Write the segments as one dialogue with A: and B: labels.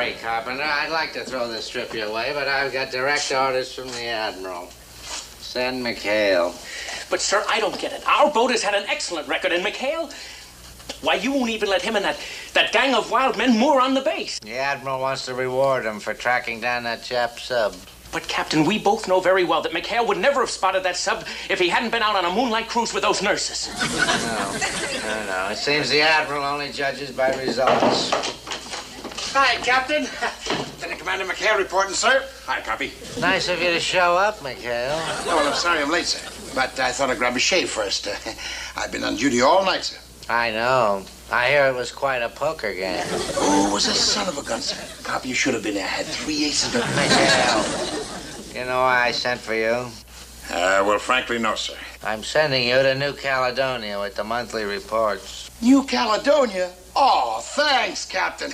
A: sorry, Carpenter. I'd like to throw this trip your way, but I've got direct orders from the Admiral. Send McHale.
B: But, sir, I don't get it. Our boat has had an excellent record, and McHale... Why, you won't even let him and that gang of wild men moor on the base.
A: The Admiral wants to reward him for tracking down that Jap sub.
B: But, Captain, we both know very well that McHale would never have spotted that sub if he hadn't been out on a moonlight cruise with those nurses.
A: No. It seems the Admiral only judges by results.
C: Hi, Captain. Lieutenant Commander McHale reporting, sir. Hi, copy.
A: Nice of you to show up, McHale.
C: Oh, well, I'm sorry I'm late, sir. But I thought I'd grab a shave first. I've been on duty all night, sir.
A: I know. I hear it was quite a poker game.
C: Oh, it was a son of a gun, sir. Copy, you should have been there. I had 3 aces.
A: McHale, you know why I sent for you?
C: Well, frankly, no, sir.
A: I'm sending you to New Caledonia with the monthly reports.
C: New Caledonia? Oh, thanks, Captain.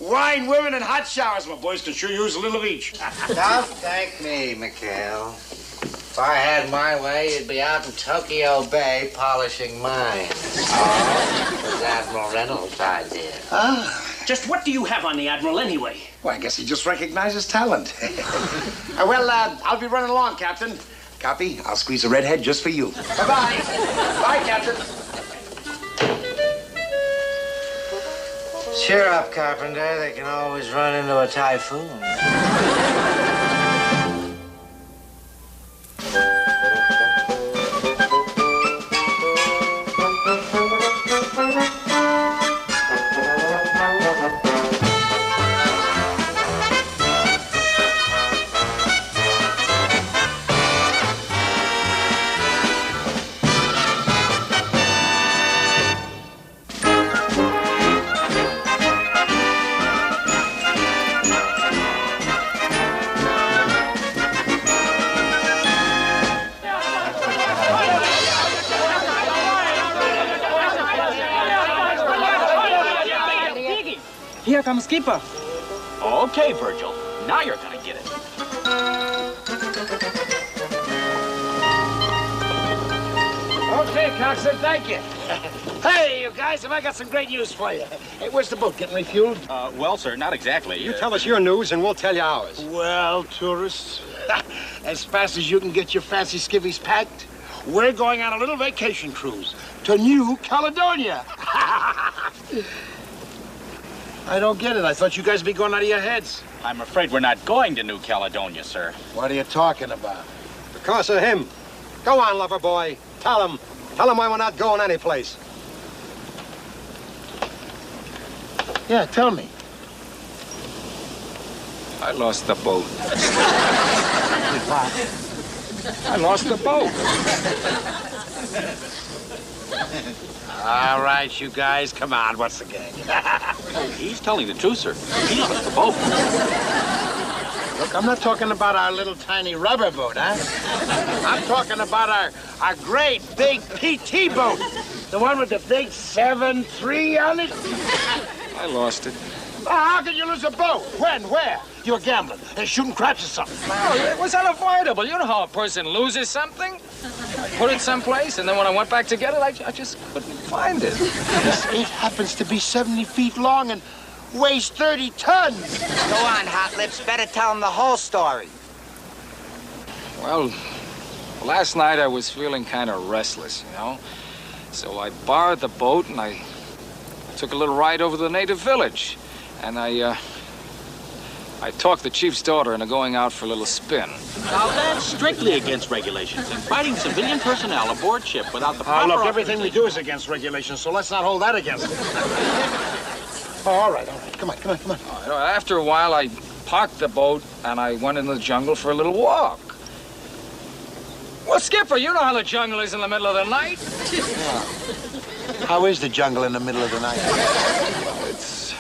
C: Wine, women, and hot showers. My boys can sure use a little of each.
A: Don't thank me, McHale. If I had my way, you'd be out in Tokyo Bay polishing mine. Oh, it was Admiral Reynolds' idea.
B: Just what do you have on the Admiral anyway?
C: Well, I guess he just recognizes talent. Well, I'll be running along, Captain. Copy. I'll squeeze a redhead just for you. Bye-bye. Bye, Captain.
A: Cheer up, Carpenter. They can always run into a typhoon.
D: Here comes Skipper.
B: Okay, Virgil. Now you're gonna get it.
C: Okay, Coxswain, thank you. Hey, you guys, have I got some great news for you. Hey, where's the boat? Getting refueled?
E: Well, sir, not exactly.
F: You tell us your news and we'll tell you ours.
C: Well, tourists, as fast as you can get your fancy skivvies packed, we're going on a little vacation cruise to New Caledonia. I don't get it. I thought you guys would be going out of your heads.
E: I'm afraid we're not going to New Caledonia, sir.
C: What are you talking about?
F: Because of him. Go on, lover boy. Tell him. Tell him why we're not going anyplace.
C: Yeah, tell me.
G: I lost the boat. I lost the boat.
C: All right, you guys, come on. What's the game?
E: He's telling the truth, sir. He lost the boat.
C: Look, I'm not talking about our little tiny rubber boat, huh? I'm talking about our great big PT boat. The one with the big 7-3 on it.
G: I lost it.
C: How could you lose a boat? When? Where? You were gambling. Shooting craps or something.
G: No, it was unavoidable. You know how a person loses something? I put it someplace, and then when I went back to get it, I just couldn't find it.
C: This 8 happens to be 70 feet long and weighs 30 tons.
H: Go on, Hot Lips. Better tell him the whole story.
G: Well, last night I was feeling kind of restless, you know? So I borrowed the boat, and I took a little ride over to the native village. And I talked the chief's daughter into going out for a little spin.
E: Now, that's strictly against regulations. Inviting civilian personnel aboard ship without the proper...
C: Look, everything we do is against regulations, so let's not hold that against it. Oh, all right. Come on.
G: After a while, I parked the boat, and I went into the jungle for a little walk. Well, Skipper, you know how the jungle is in the middle of the night.
C: Yeah. How is the jungle in the middle of the night?
G: Well, it's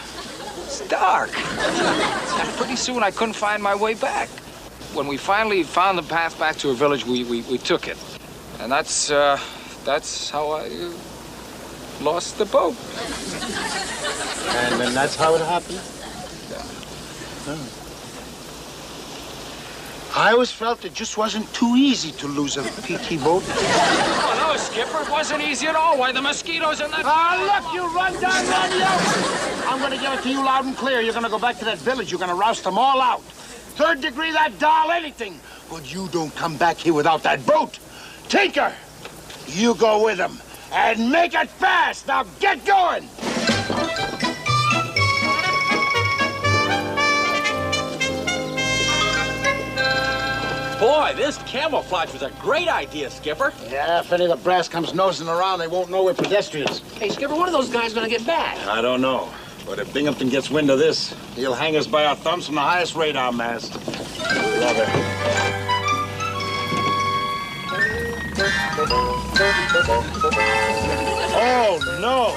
G: dark. And pretty soon I couldn't find my way back. When we finally found the path back to a village, we took it. And that's how I lost the boat.
C: And then that's how it happened?
G: Yeah.
C: Oh. I always felt it just wasn't too easy to lose a PT boat.
B: Oh, no,
G: Skipper. It wasn't easy at all. Why, the mosquitoes in that...
C: Look, you run down, run, you! I'm gonna give it to you loud and clear. You're gonna go back to that village. You're gonna roust them all out. Third degree, that doll, anything. But you don't come back here without that boot. Tinker, you go with him. And make it fast. Now get going.
E: Boy, this camouflage was a great idea, Skipper.
C: Yeah, if any of the brass comes nosing around, they won't know we're pedestrians.
B: Hey, Skipper, when are those guys gonna get back?
C: I don't know. But if Binghamton gets wind of this, he'll hang us by our thumbs from the highest radar mast. Brother. Oh, no.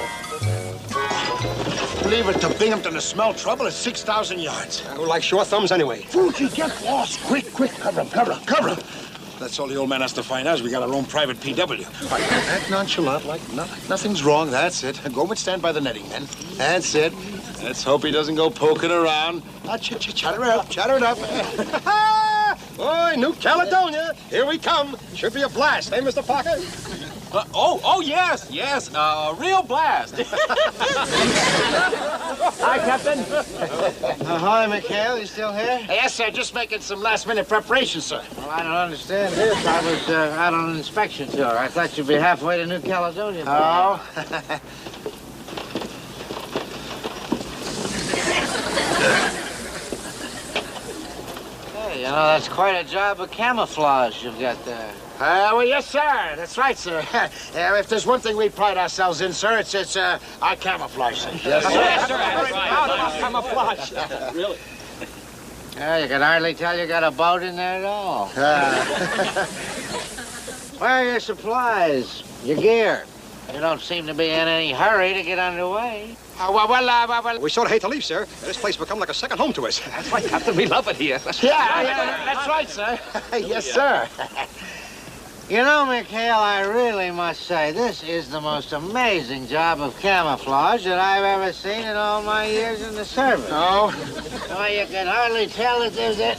C: Leave it to Binghamton to smell trouble at 6,000 yards.
F: We're like short thumbs anyway.
C: Fuji, get lost. Quick, cover him. That's all the old man has to find out is we got our own private PW. Act nonchalant like nothing's wrong. That's it. Go and stand by the netting, men. That's it. Let's hope he doesn't go poking around. Chatter it up.
F: Boy, New Caledonia, here we come. Should be a blast, eh, Mr. Parker?
E: Yes, a real blast.
C: Hi, Captain.
A: Hi, McHale. You still here?
C: Yes, sir. Just making some last-minute preparations, sir.
A: Well, I don't understand this. I was out on an inspection tour. I thought you'd be halfway to New Caledonia.
C: Oh.
A: Hey, you know, that's quite a job of camouflage you've got there.
C: Well, yes, sir. That's right, sir. If there's one thing we pride ourselves in, sir, it's our camouflage, sir.
A: Yes, sir.
E: Yes, sir, that's right. Camouflage. Really?
A: Yeah, you can hardly tell you got a boat in there at all. Where are your supplies? Your gear? You don't seem to be in any hurry to get underway.
C: Well.
F: We sort of hate to leave, sir. This place will become like a second home to us.
E: That's right, Captain. We love it here.
C: Yeah, that's right, sir. Yes, sir.
A: You know, McHale, I really must say, this is the most amazing job of camouflage that I've ever seen in all my years in the service.
C: Oh?
A: Why, you can hardly tell that there's a...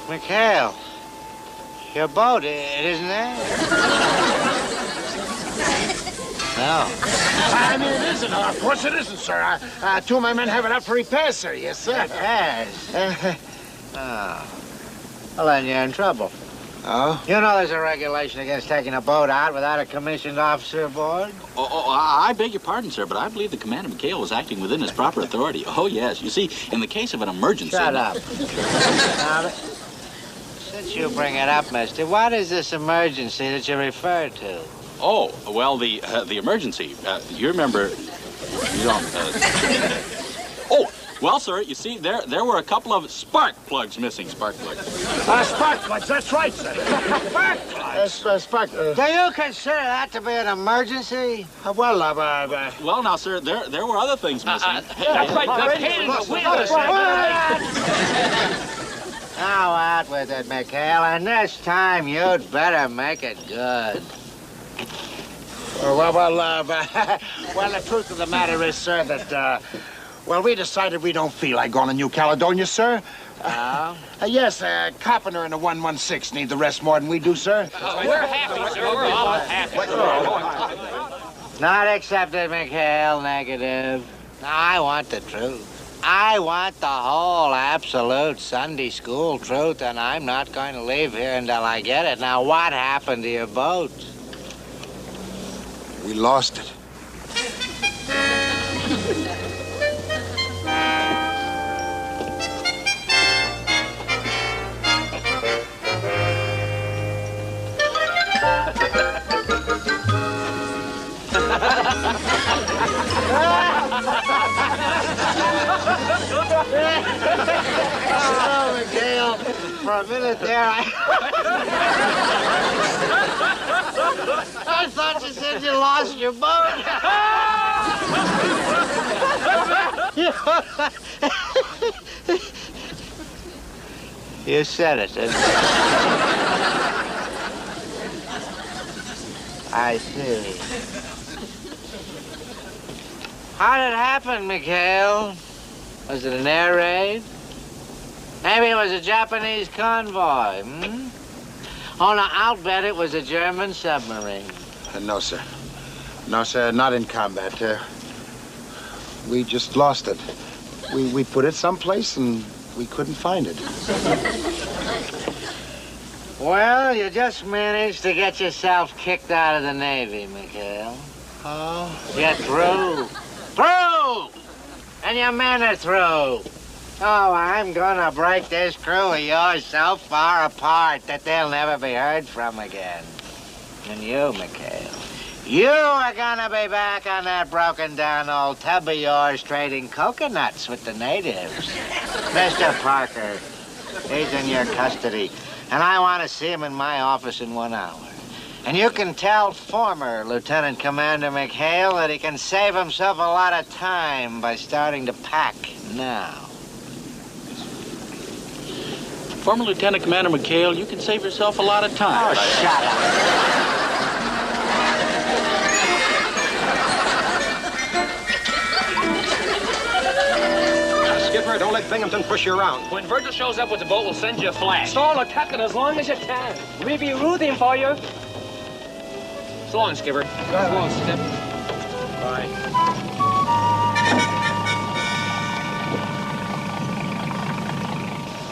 A: McHale, your boat, it isn't there? No.
C: I mean, it isn't. Of course it isn't, sir. Two of my men have it up for repairs, sir. Yes, sir.
A: Yes. Oh. Well, then you're in trouble.
C: Oh?
A: You know there's a regulation against taking a boat out without a commissioned officer aboard?
E: I beg your pardon, sir, but I believe the Commander McHale was acting within his proper authority. Oh, yes. You see, in the case of an emergency...
A: Shut up. Now, since you bring it up, mister, what is this emergency that you refer to?
E: Oh, well, the emergency. You remember... You don't... Oh! Well, sir, you see, there were a couple of spark plugs missing. Spark plugs.
C: Spark plugs, that's right, sir. Spark plugs.
A: Do you consider that to be an emergency?
E: Well, now, sir, there were other things missing.
B: That's right, the pin in the wheel.
A: Now out with it, McHale, and this time you'd better make it good.
C: Well, the truth of the matter is, sir, that, we decided we don't feel like going to New Caledonia, sir.
A: Oh?
C: Yes, Carpenter and the 116 need the rest more than we do, sir.
B: We're happy, sir. We're all happy.
A: Not accepted, McHale. Negative. I want the truth. I want the whole absolute Sunday school truth, and I'm not going to leave here until I get it. Now, what happened to your boat?
C: We lost it.
A: Oh, McHale, for a minute there, I thought you said you lost your boat. You said it, didn't you? I see. How did it happen, McHale? Was it an air raid? Maybe it was a Japanese convoy, hmm? Oh, no, I'll bet it was a German submarine.
C: No, sir. No, sir, not in combat. We just lost it. We put it someplace and we couldn't find it.
A: Well, you just managed to get yourself kicked out of the Navy, McHale.
C: Oh?
A: You're through. Through! And your men are through. Oh, I'm gonna break this crew of yours so far apart that they'll never be heard from again. And you, McHale, you are gonna be back on that broken-down old tub of yours trading coconuts with the natives. Mr. Parker, he's in your custody, and I want to see him in my office in 1 hour. And you can tell former Lieutenant Commander McHale that he can save himself a lot of time by starting to pack now.
E: Former Lieutenant Commander McHale, you can save yourself a lot of time.
A: Oh, shut up.
F: Skipper, don't let Binghamton push you around.
B: When Virgil shows up with the boat, we'll send you a flash.
D: Stall the captain as long as you can. We'll be rooting for you.
B: So long, Skipper.
D: Go on, Skip.
B: Bye.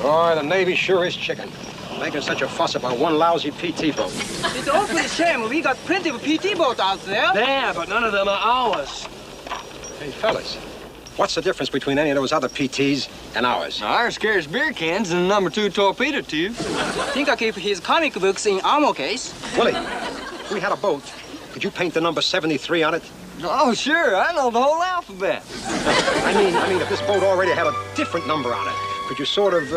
F: Boy, the Navy sure is chicken. Making such a fuss about one lousy PT boat.
D: It's awfully a shame. We got plenty of PT boats out there.
C: Yeah, but none of them are ours.
F: Hey, fellas, what's the difference between any of those other PTs and ours?
I: Ours carries beer cans and a #2 torpedo tube.
D: Think I keep his comic books in armor case.
F: Willie, if we had a boat, could you paint the number 73 on it?
I: Oh, sure. I know the whole alphabet.
F: I mean, if this boat already had a different number on it, could you sort of,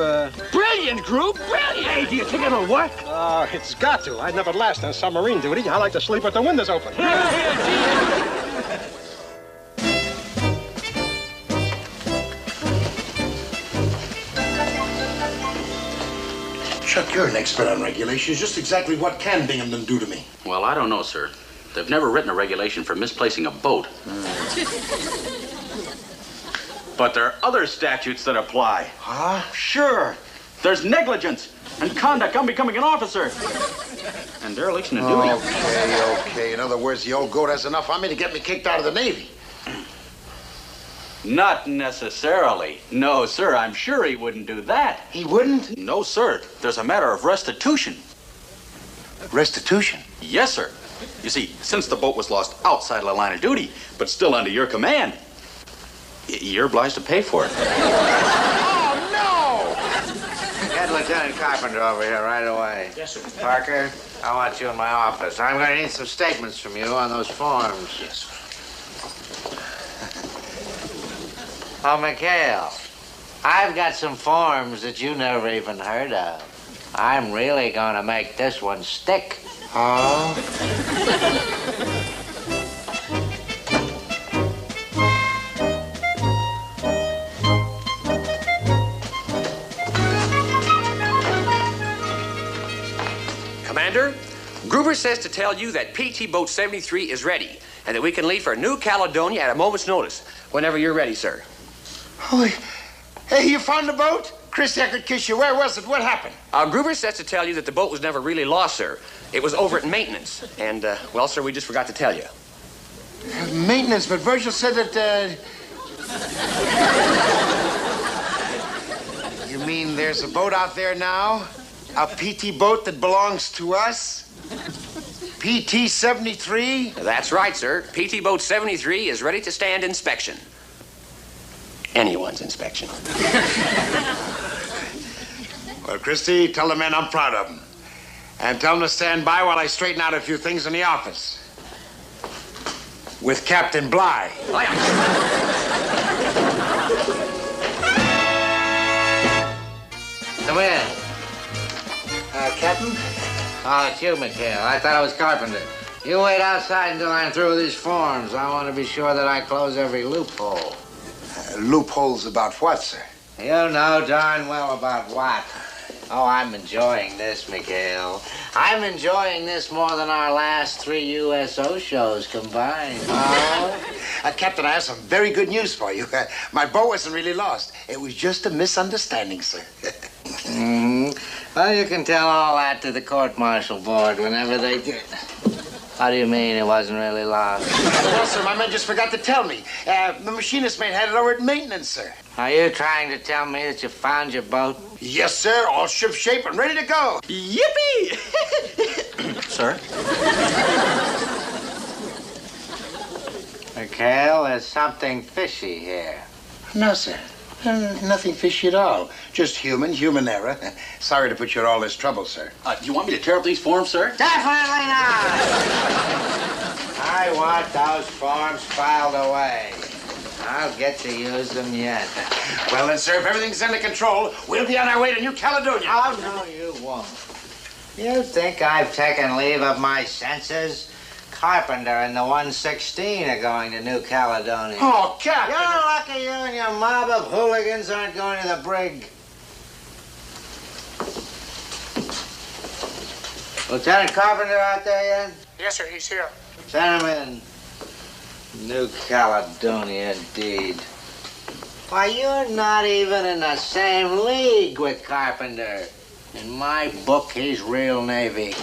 D: Brilliant, crew. Brilliant.
C: Hey, do you think it'll work?
F: Oh, it's got to. I'd never last on submarine duty. I like to sleep with the windows open.
J: Chuck, you're an expert on regulations. Just exactly what can Binghamton do to me?
E: Well, I don't know, sir. They've never written a regulation for misplacing a boat. But there are other statutes that apply.
J: Huh?
E: Sure. There's negligence and conduct unbecoming an officer. And dereliction of duty.
J: Okay. In other words, the old goat has enough on me to get me kicked out of the Navy.
E: Not necessarily. No, sir, I'm sure he wouldn't do that.
J: He wouldn't?
E: No, sir. There's a matter of restitution.
J: Restitution?
E: Yes, sir. You see, since the boat was lost outside of the line of duty, but still under your command, you're obliged to pay for it.
J: Oh, no!
A: Get Lieutenant Carpenter over here right away.
B: Yes, sir.
A: Parker, I want you in my office. I'm going to need some statements from you on those forms.
J: Yes, sir.
A: Oh, McHale, I've got some forms that you never even heard of. I'm really going to make this one stick.
J: Huh?
K: Commander, Gruber says to tell you that PT Boat 73 is ready and that we can leave for New Caledonia at a moment's notice, whenever you're ready, sir.
J: Oh, hey, you found the boat? Christy, I could kiss you. Where was it? What happened?
K: Gruber says to tell you that the boat was never really lost, sir. It was over at maintenance. And, well, sir, we just forgot to tell you.
J: Maintenance, but Virgil said that, You mean there's a boat out there now? A PT boat that belongs to us? PT 73?
K: That's right, sir. PT Boat 73 is ready to stand inspection. Anyone's inspection.
J: Well, Christy, tell the men I'm proud of them. And tell them to stand by while I straighten out a few things in the office. With Captain Bligh.
A: Come in. Captain? Oh, it's you, McHale. I thought I was Carpenter. You wait outside until I'm through with these forms. I want to be sure that I close every loophole.
J: Loopholes about what, sir?
A: You know darn well about what. Oh, I'm enjoying this, McHale. I'm enjoying this more than our last 3 USO shows combined.
J: Oh? Captain, I have some very good news for you. My boat wasn't really lost. It was just a misunderstanding, sir.
A: Well, you can tell all that to the court-martial board whenever they do. How do you mean it wasn't really lost?
J: Well, sir, my man just forgot to tell me. The machinist mate had it over at maintenance, sir.
A: Are you trying to tell me that you found your boat?
J: Yes, sir. All ship-shape and ready to go.
K: Yippee!
E: Sir?
A: McHale, there's something fishy here.
J: No, sir. Nothing fishy at all. Just human error. Sorry to put you in all this trouble, sir.
E: Do you want me to tear up these forms, sir?
A: Definitely not! I want those forms filed away. I'll get to use them yet.
J: Well, then, sir, if everything's under control, we'll be on our way to New Caledonia.
A: Oh, no, you won't. You think I've taken leave of my senses? Carpenter and the 116 are going to New Caledonia.
J: Oh, Captain!
A: You're lucky you and your mob of hooligans aren't going to the brig. Lieutenant Carpenter out there yet?
C: Yes, sir, he's here.
A: Send him in. New Caledonia, indeed. Why, you're not even in the same league with Carpenter. In my book, he's real Navy.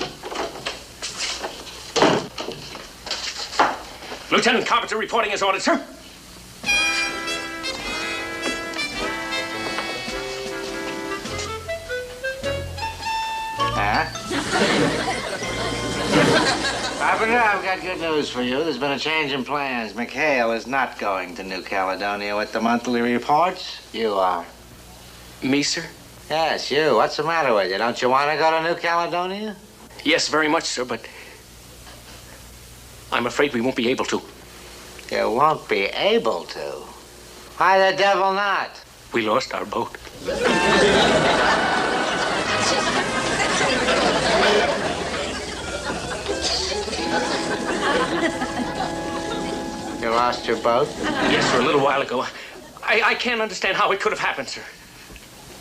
B: Lieutenant Carpenter reporting his orders, sir.
A: Huh? Carpenter, I've got good news for you. There's been a change in plans. McHale is not going to New Caledonia with the monthly reports. You are.
B: Me, sir?
A: Yes, you. What's the matter with you? Don't you want to go to New Caledonia?
B: Yes, very much, sir, but I'm afraid we won't be able to.
A: You won't be able to? Why the devil not?
B: We lost our boat.
A: You lost your boat?
B: Yes, sir, a little while ago. I can't understand how it could have happened, sir.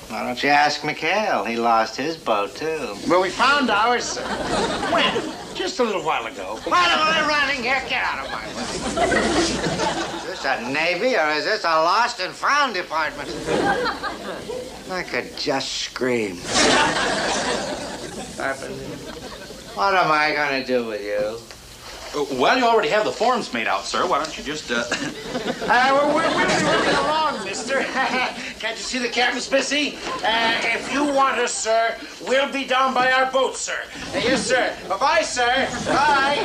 A: Why don't you ask McHale? He lost his boat, too.
J: Well, we found ours, sir. When? Just a little while ago.
A: What am I running here? Get out of my way. Is this a Navy or is this a lost and found department? I could just scream. What am I going to do with you?
E: Well, you already have the forms made out, sir. Why don't you just,
J: We'll be moving along, mister. Can't you see the captain's busy? If you want us, sir, we'll be down by our boat, sir. Yes, sir. Bye-bye, sir. Bye.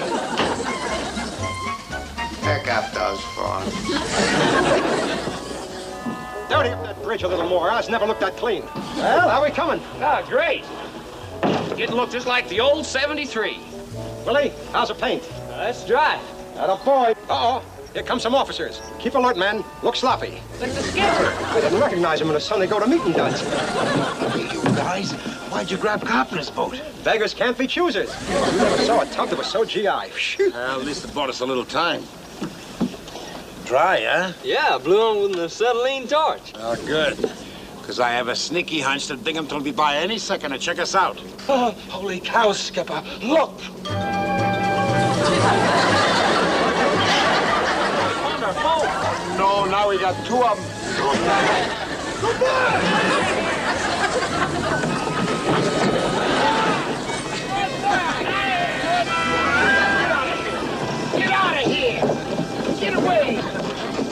A: Pick up those forms.
F: Dirty up that bridge a little more. Ours never looked that clean. Well, how are we coming?
G: Ah, great. It looked just like the old 73.
F: Willie, how's the paint?
G: Let's drive.
F: Atta boy. Uh-oh. Here come some officers. Keep alert, men. Look sloppy.
G: That's the skipper.
F: I didn't recognize him in the Sunday go-to-meeting duds.
C: You guys, why'd you grab Carpenter's boat?
F: Beggars can't be choosers. We never saw a tug that was so GI. Shoot.
C: Well, at least it bought us a little time. Dry, huh?
I: Yeah, blew on with an acetylene torch.
C: Oh, good. Because I have a sneaky hunch that Binghamton will be by any second to check us out.
F: Oh, holy cow, Skipper. Look.
C: No, now we got two of them.
D: Get out of here! Get away!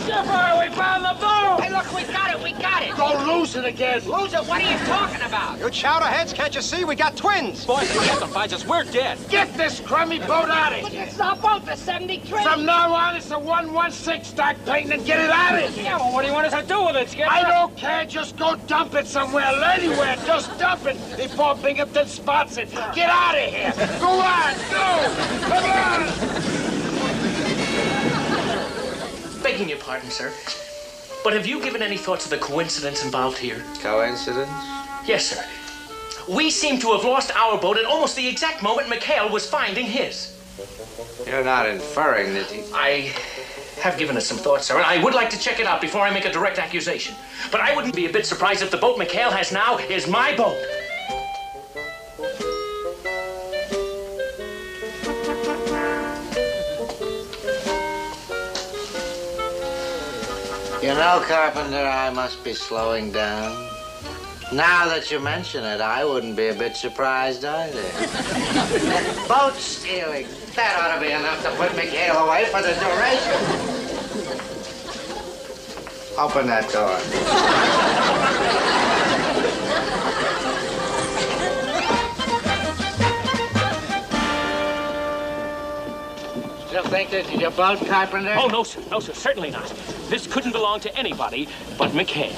D: Skipper, we found the boat! Hey, look, we got it, we got it!
C: Don't lose it again.
D: Lose it? What are you talking about?
F: You chowderheads, can't you see? We got twins.
G: Boys, if the captain finds us, we're dead.
C: Get this crummy boat out of
D: But
C: here.
D: it's our boat, the 73.
C: From now on, it's a 116. Start painting and get it out of here.
D: Yeah, well, what do you want us to do with it, Skipper?
C: I don't care. Just go dump it somewhere. Anywhere. Just dump it before Binghamton spots it. Get out of here. Go on. Go. Come on.
B: Begging your pardon, sir. But have you given any thought to the coincidence involved here?
A: Coincidence?
B: Yes, sir. We seem to have lost our boat at almost the exact moment McHale was finding his.
A: You're not inferring that he...
B: I have given it some thought, sir, and I would like to check it out before I make a direct accusation. But I wouldn't be a bit surprised if the boat McHale has now is my boat.
A: You know, Carpenter, I must be slowing down. Now that you mention it, I wouldn't be a bit surprised either. Boat stealing. That ought to be enough to put McHale away for the duration. Open that door. Still think this is your boat, Carpenter?
B: Oh, no, sir. No, sir. Certainly not. This couldn't belong to anybody but McHale.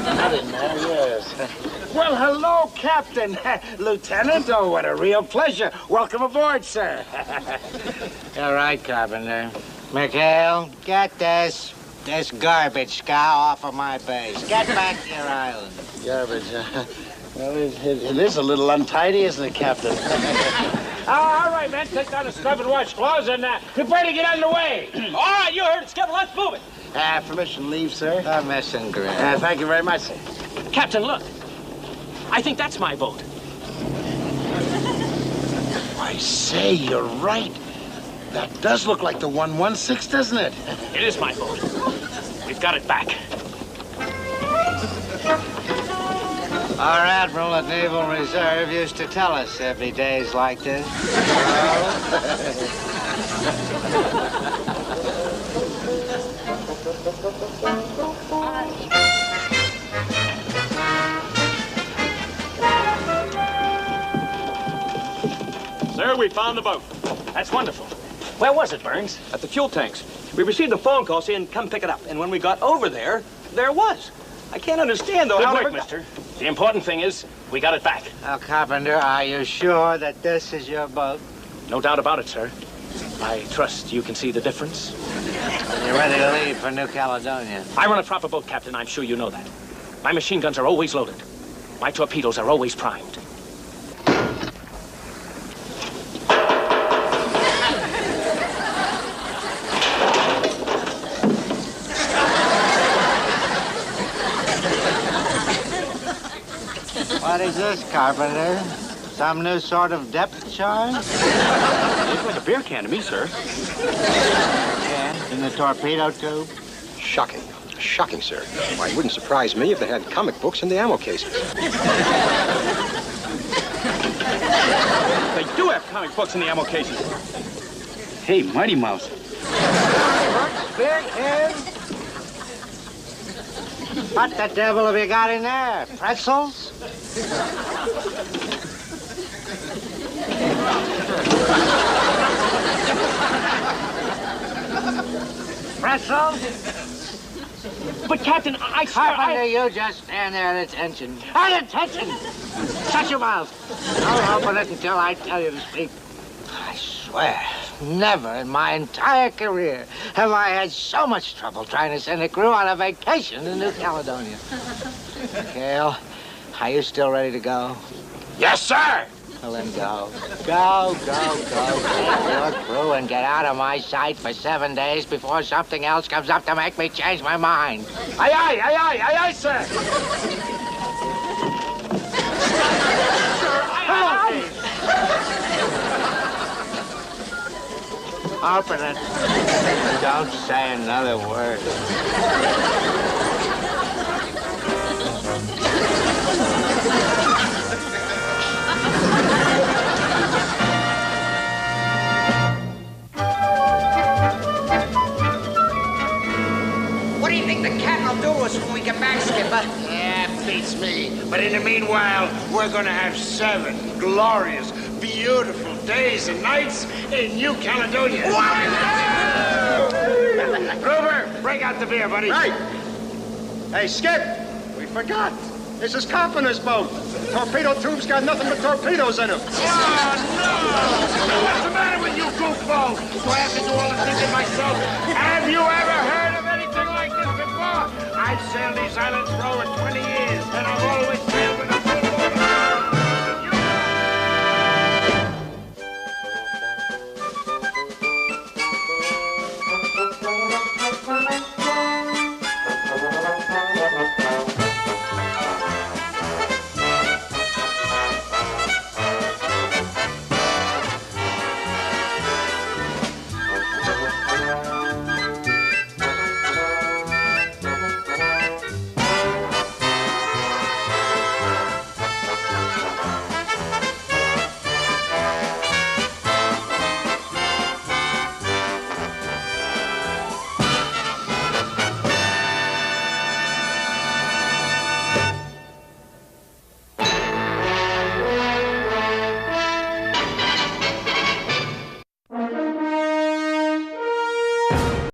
C: Not in there, yes. Well, hello, Captain. Lieutenant, oh, what a real pleasure. Welcome aboard, sir.
A: You're right, Carpenter. McHale, get this garbage scow off of my base. Get back to your island.
C: Garbage, well, it is a little untidy, isn't it, Captain? All right, man, take down the scrub and wash clothes and prepare to get underway.
B: All right, you heard it, Skipper. Let's move it.
C: Permission to leave, sir?
A: Permission, Grim.
C: Thank you very much, sir.
B: Captain, look. I think that's my boat.
C: I say, you're right. That does look like the 116, doesn't it?
B: It is my boat. We've got it back.
A: Our admiral at Naval Reserve used to tell us there'd be days like this.
B: Sir, we found the boat. That's wonderful. Where was it, Burns?
I: At the fuel tanks. We received a phone call saying, come pick it up. And when we got over there, there it was. I can't understand, though,
B: Good
I: how...
B: work, mister. The important thing is, we got it back.
A: Now, Carpenter, are you sure that this is your boat?
B: No doubt about it, sir. I trust you can see the difference.
A: You're ready to leave for New Caledonia.
B: I run a proper boat, Captain. I'm sure you know that. My machine guns are always loaded. My torpedoes are always primed.
A: What is this, Carpenter? Some new sort of depth charge?
I: Looks like a beer can to me, sir.
A: Yeah, in the torpedo tube?
F: Shocking. Shocking, sir. Why, it wouldn't surprise me if they had comic books in the ammo cases.
I: They do have comic books in the ammo cases. Hey, Mighty Mouse.
A: Beer can? What the devil have you got in there? Pretzels? Pretzels?
B: But, Captain, I swear
A: Carpenter, you just stand there at attention. At attention! Shut your mouth. Don't open it until I tell you to speak. I swear, never in my entire career have I had so much trouble trying to send a crew on a vacation to New Caledonia. Cale, are you still ready to go?
C: Yes, sir.
A: Well, then go. Go. Take your crew and get out of my sight for 7 days before something else comes up to make me change my mind.
C: Aye, sir.
A: Open it. Don't say another word.
H: What do you think the cat will do to us when we get back, Skipper?
C: Yeah, beats me. But in the meanwhile, we're gonna have 7 glorious, beautiful days and nights in New Caledonia. Gruber, break out the beer, buddy.
F: Right. Hey, Skip, we forgot. This is Carpenter's boat. Torpedo tube's got nothing but torpedoes in them.
C: Oh, no! What's the matter with you, goofball? Do I have to do all the thinking myself? Have you ever heard of anything like this before? I've sailed these islands for over 20 years, and I've always